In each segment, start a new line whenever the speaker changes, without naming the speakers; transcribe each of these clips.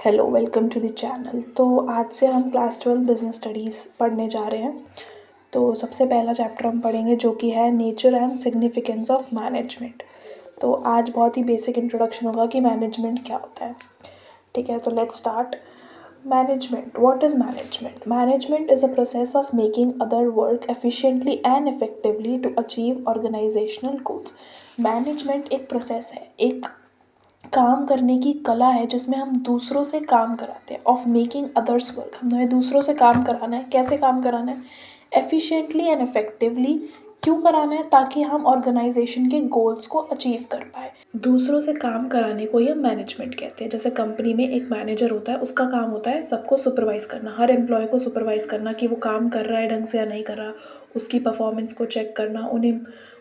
Hello, welcome to the channel. तो आज से हम क्लास 12 बिज़नेस स्टडीज़ पढ़ने जा रहे हैं। तो सबसे पहला चैप्टर हम पढ़ेंगे जो कि है nature and significance of management. तो आज बहुत ही बेसिक इंट्रोडक्शन होगा कि मैनेजमेंट क्या होता है। ठीक है, तो let's start. Management, what is management? Management is a process of making other work efficiently and effectively to achieve organisational goals. Management एक प्रोसेस है, एक काम करने की कला है जिसमें हम दूसरों से काम कराते हैं। ऑफ मेकिंग अदर्स वर्क, हमें दूसरों से काम कराना है। कैसे काम कराना है? Efficiently and effectively. क्यों कराना है? ताकि हम ऑर्गेनाइजेशन के गोल्स को अचीव कर पाए। दूसरों से काम कराने को ही हम मैनेजमेंट कहते हैं। जैसे कंपनी में एक मैनेजर होता है, उसका काम होता है सबको सुपरवाइज़ करना, हर एम्प्लॉय को सुपरवाइज़ करना कि वो काम कर रहा है ढंग से या नहीं कर रहा, उसकी परफॉर्मेंस को चेक करना, उन्हें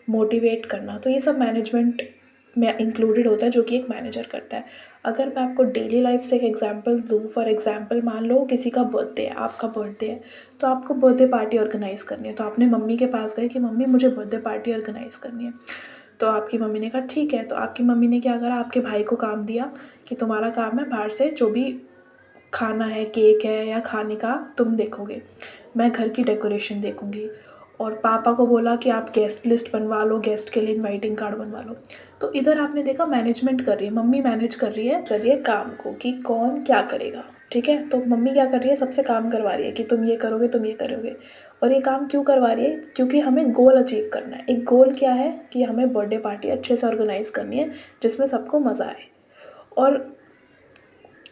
मोटिवेट करना। तो ये सब मैनेजमेंट में इंक्लूडेड होता है जो कि एक मैनेजर करता है। अगर मैं आपको डेली लाइफ से एक एग्जांपल दूँ, फॉर एग्जांपल मान लो किसी का बर्थडे है, आपका बर्थडे है, तो आपको बर्थडे पार्टी ऑर्गेनाइज़ करनी है। तो आपने मम्मी के पास गए कि मम्मी मुझे बर्थडे पार्टी ऑर्गेनाइज़ करनी है। तो आपकी मम्मी ने कहा ठीक है। तो आपकी मम्मी ने क्या करा, आपके भाई को काम दिया कि तुम्हारा काम है बाहर से जो भी खाना है, केक है या खाने का, तुम देखोगे, मैं घर की डेकोरेशन देखूँगी। और पापा को बोला कि आप गेस्ट लिस्ट बनवा लो, गेस्ट के लिए इनवाइटिंग कार्ड बनवा लो। तो इधर आपने देखा मैनेजमेंट कर रही है, मम्मी मैनेज कर रही है काम को कि कौन क्या करेगा। ठीक है, तो मम्मी क्या कर रही है, सबसे काम करवा रही है कि तुम ये करोगे, तुम ये करोगे। और ये काम क्यों करवा रही है? क्योंकि हमें गोल अचीव करना है। एक गोल क्या है कि हमें बर्थडे पार्टी अच्छे से ऑर्गेनाइज़ करनी है जिसमें सबको मज़ा आए। और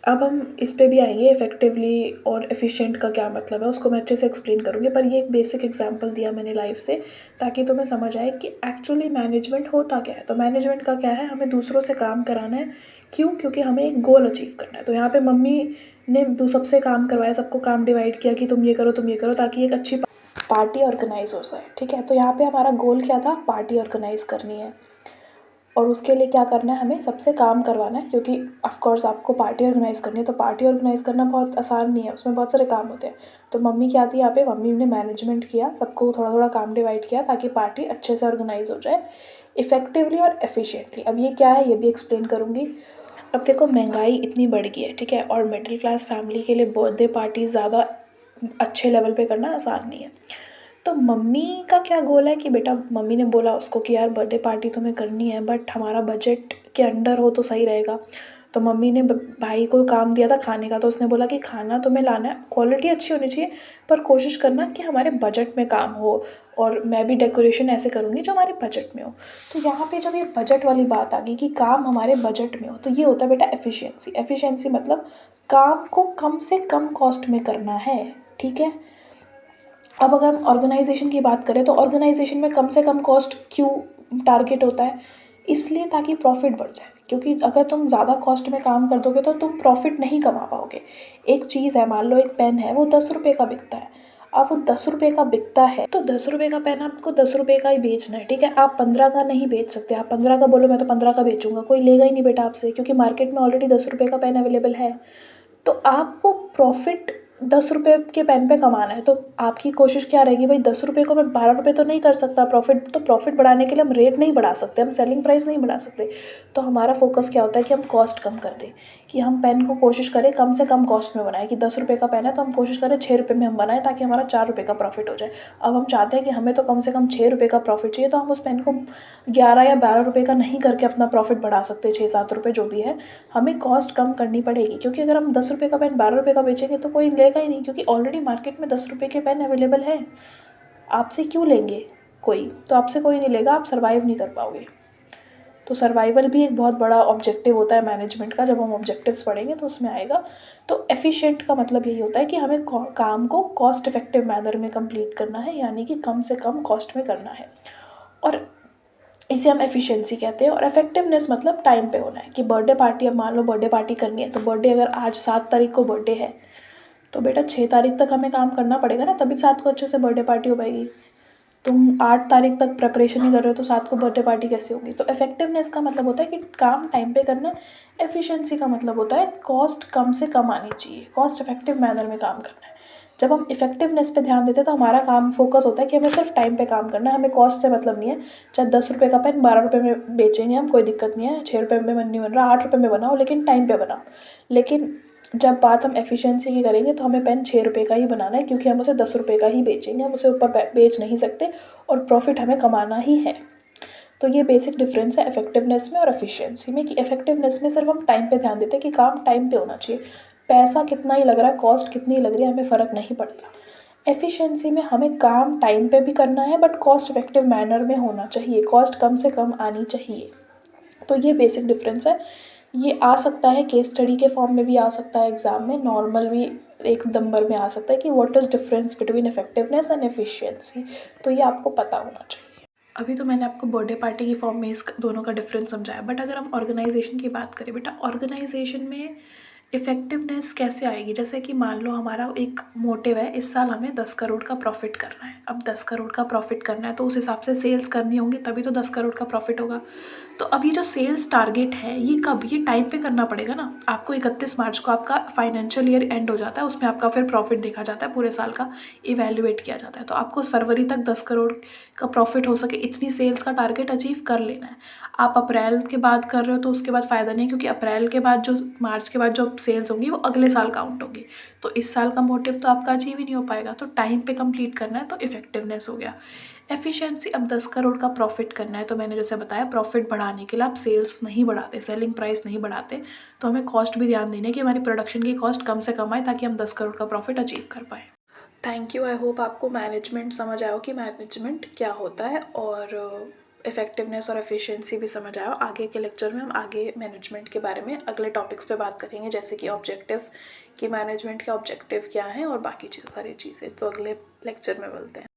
अब हम इस पे भी आएंगे, इफ़ेक्टिवली और एफिशिएंट का क्या मतलब है उसको मैं अच्छे से एक्सप्लेन करूँगी। पर ये एक बेसिक एग्जांपल दिया मैंने लाइफ से, ताकि तुम्हें समझ आए कि एक्चुअली मैनेजमेंट होता क्या है। तो मैनेजमेंट का क्या है, हमें दूसरों से काम कराना है। क्यों? क्योंकि हमें एक गोल अचीव करना है। तो यहाँ पे मम्मी ने सबसे काम करवाया, सबको काम डिवाइड किया कि तुम ये करो, तुम ये करो, ताकि एक अच्छी पार्टी ऑर्गेनाइज हो जाए। ठीक है, तो यहाँ पे हमारा गोल क्या था, पार्टी ऑर्गेनाइज करनी है। और उसके लिए क्या करना है, हमें सबसे काम करवाना है, क्योंकि ऑफ कोर्स आपको पार्टी ऑर्गेनाइज़ करनी है। तो पार्टी ऑर्गेनाइज़ करना बहुत आसान नहीं है, उसमें बहुत सारे काम होते हैं। तो मम्मी क्या थी यहाँ पे, मम्मी ने मैनेजमेंट किया, सबको थोड़ा थोड़ा काम डिवाइड किया ताकि पार्टी अच्छे से ऑर्गेनाइज हो जाए, इफ़ेक्टिवली और एफिशिएंटली। अब ये क्या है ये भी एक्सप्लेन करूँगी। अब देखो, महंगाई इतनी बढ़ गई है, ठीक है, और मिडिल क्लास फैमिली के लिए बर्थडे पार्टी ज़्यादा अच्छे लेवल पे करना आसान नहीं है। तो मम्मी का क्या गोल है कि बेटा, मम्मी ने बोला उसको कि यार बर्थडे पार्टी तुम्हें करनी है बट हमारा बजट के अंडर हो तो सही रहेगा। तो मम्मी ने भाई को काम दिया था खाने का, तो उसने बोला कि खाना तुम्हें लाना है, क्वालिटी अच्छी होनी चाहिए पर कोशिश करना कि हमारे बजट में काम हो, और मैं भी डेकोरेशन ऐसे करूँगी जो हमारे बजट में हो। तो यहाँ पे जब ये बजट वाली बात आ गई कि काम हमारे बजट में हो, तो ये होता है बेटा एफिशिएंसी। एफिशिएंसी मतलब काम को कम से कम कॉस्ट में करना है। ठीक है, अब अगर हम ऑर्गेनाइजेशन की बात करें तो ऑर्गेनाइजेशन में कम से कम कॉस्ट क्यों टारगेट होता है? इसलिए ताकि प्रॉफिट बढ़ जाए, क्योंकि अगर तुम ज़्यादा कॉस्ट में काम कर दोगे तो तुम प्रॉफिट नहीं कमा पाओगे। एक चीज़ है, मान लो एक पेन है, वो 10 रुपये का बिकता है। अब वो 10 रुपये का बिकता है तो 10 रुपये का पेन आपको 10 रुपये का ही बेचना है। ठीक है, आप 15 का नहीं बेच सकते। आप 15 का बोलो मैं तो 15 का बेचूंगा, कोई लेगा ही नहीं बेटा आपसे, क्योंकि मार्केट में ऑलरेडी 10 रुपये का पेन अवेलेबल है। तो आपको प्रॉफिट 10 रुपये के पेन पे कमाना है, तो आपकी कोशिश क्या रहेगी, भाई 10 रुपये को मैं 12 रुपये तो नहीं कर सकता प्रॉफिट। तो प्रॉफिट बढ़ाने के लिए हम रेट नहीं बढ़ा सकते, हम सेलिंग प्राइस नहीं बढ़ा सकते। तो हमारा फोकस क्या होता है कि हम कॉस्ट कम कर दें, कि हम पेन को कोशिश करें कम से कम कॉस्ट में बनाएं। कि 10 रुपये का पेन है तो हम कोशिश करें 6 रुपये में हम बनाएं, ताकि हमारा 4 रुपये का प्रॉफिट हो जाए। अब हम चाहते हैं कि हमें तो कम से कम 6 रुपये का प्रॉफिट चाहिए, तो हम उस पेन को 11 या 12 रुपये का नहीं करके अपना प्रॉफिट बढ़ा सकते, 6-7 रुपये जो भी है। हमें कॉस्ट कम करनी पड़ेगी, क्योंकि अगर हम 10 रुपये का पेन 12 रुपये का बेचेंगे तो कोई लेगा ही नहीं, क्योंकि ऑलरेडी मार्केट में 10 रुपये के पेन अवेलेबल हैं। आपसे क्यों लेंगे कोई? तो आपसे कोई नहीं लेगा, आप सर्वाइव नहीं कर पाओगे। तो सर्वाइवल भी एक बहुत बड़ा ऑब्जेक्टिव होता है मैनेजमेंट का। जब हम ऑब्जेक्टिव्स पढ़ेंगे तो उसमें आएगा। तो एफिशिएंट का मतलब यही होता है कि हमें काम को कॉस्ट इफेक्टिव मैनर में कंप्लीट करना है, यानी कि कम से कम कॉस्ट में करना है। और इसे हम एफिशिएंसी कहते हैं। और इफेक्टिवनेस मतलब टाइम पे होना है। कि बर्थडे पार्टी, अब मान लो बर्थडे पार्टी करनी है, तो बर्थडे अगर आज 7 तारीख को बर्थडे है तो बेटा 6 तारीख तक हमें काम करना पड़ेगा ना, तभी 7 को अच्छे से बर्थडे पार्टी हो पाएगी। तुम 8 तारीख तक प्रिपरेशन नहीं कर रहे हो तो 7 को बर्थडे पार्टी कैसे होगी? तो इफेक्टिवनेस का मतलब होता है कि काम टाइम पे करना। एफिशिएंसी का मतलब होता है कॉस्ट कम से कम आनी चाहिए, कॉस्ट इफेक्टिव मैनर में काम करना है। जब हम इफेक्टिवनेस पे ध्यान देते हैं तो हमारा काम फोकस होता है कि हमें सिर्फ टाइम पे काम करना है, हमें कॉस्ट से मतलब नहीं है। चाहे 10 रुपये का पेन 12 रुपये में बेचेंगे हम, कोई दिक्कत नहीं है। 6 रुपये में मन नहीं बन रहा, 8 रुपये में बनाओ लेकिन टाइम पे बनाओ। लेकिन जब बात हम एफिशिएंसी की करेंगे तो हमें पेन 6 रुपये का ही बनाना है, क्योंकि हम उसे 10 रुपये का ही बेचेंगे, हम उसे ऊपर बेच नहीं सकते और प्रॉफिट हमें कमाना ही है। तो ये बेसिक डिफरेंस है इफेक्टिवनेस में और एफिशिएंसी में, कि इफेक्टिवनेस में सिर्फ हम टाइम पे ध्यान देते हैं कि काम टाइम पे होना चाहिए, पैसा कितना ही लग रहा है, कॉस्ट कितनी लग रही है, हमें फ़र्क नहीं पड़ता। एफिशिएंसी में हमें काम टाइम पे भी करना है बट कॉस्ट इफेक्टिव मैनर में होना चाहिए, कॉस्ट कम से कम आनी चाहिए। तो ये बेसिक डिफरेंस है। ये आ सकता है केस स्टडी के फॉर्म में भी आ सकता है, एग्जाम में नॉर्मल भी एक नंबर में आ सकता है कि what is difference between effectiveness and efficiency. तो ये आपको पता होना चाहिए। अभी तो मैंने आपको बर्थडे पार्टी की फॉर्म में इस दोनों का डिफरेंस समझाया, बट अगर हम ऑर्गेनाइजेशन की बात करें बेटा, ऑर्गेनाइजेशन में इफ़ेक्टिवनेस कैसे आएगी? जैसे कि मान लो हमारा एक मोटिव है, इस साल हमें 10 करोड़ का प्रॉफिट करना है। अब 10 करोड़ का प्रॉफिट करना है तो उस हिसाब से सेल्स करनी होंगी, तभी तो 10 करोड़ का प्रॉफिट होगा। तो अब ये जो सेल्स टारगेट है ये कब, ये टाइम पे करना पड़ेगा ना। आपको 31 मार्च को आपका फाइनेंशियल ईयर एंड हो जाता है, उसमें आपका फिर प्रॉफिट देखा जाता है, पूरे साल का इवैल्यूएट किया जाता है। तो आपको फरवरी तक 10 करोड़ का प्रॉफिट हो सके इतनी सेल्स का टारगेट अचीव कर लेना है। आप अप्रैल के बाद कर रहे हो तो उसके बाद फ़ायदा नहीं, क्योंकि अप्रैल के बाद जो मार्च के बाद जो सेल्स होंगी वो अगले साल काउंट होगी, तो इस साल का मोटिव तो आपका अचीव ही नहीं हो पाएगा। तो टाइम पे कंप्लीट करना है तो इफेक्टिवनेस हो गया। एफिशिएंसी, अब 10 करोड़ का प्रॉफिट करना है तो मैंने जैसे बताया प्रॉफिट बढ़ाने के लिए आप सेल्स नहीं बढ़ाते, सेलिंग प्राइस नहीं बढ़ाते, तो हमें कॉस्ट भी ध्यान देनी है कि हमारी प्रोडक्शन की कॉस्ट कम से कम आए ताकि हम 10 करोड़ का प्रॉफिट अचीव कर पाएँ। Thank you. आई होप आपको मैनेजमेंट समझ आया हो कि मैनेजमेंट क्या होता है, और इफ़ेक्टिवनेस और एफिशिएंसी भी समझ आया हो। आगे के लेक्चर में हम आगे मैनेजमेंट के बारे में अगले टॉपिक्स पे बात करेंगे, जैसे कि ऑब्जेक्टिव्स, कि मैनेजमेंट के ऑब्जेक्टिव क्या हैं और बाकी सारी चीज़ें। तो अगले लेक्चर में मिलते हैं।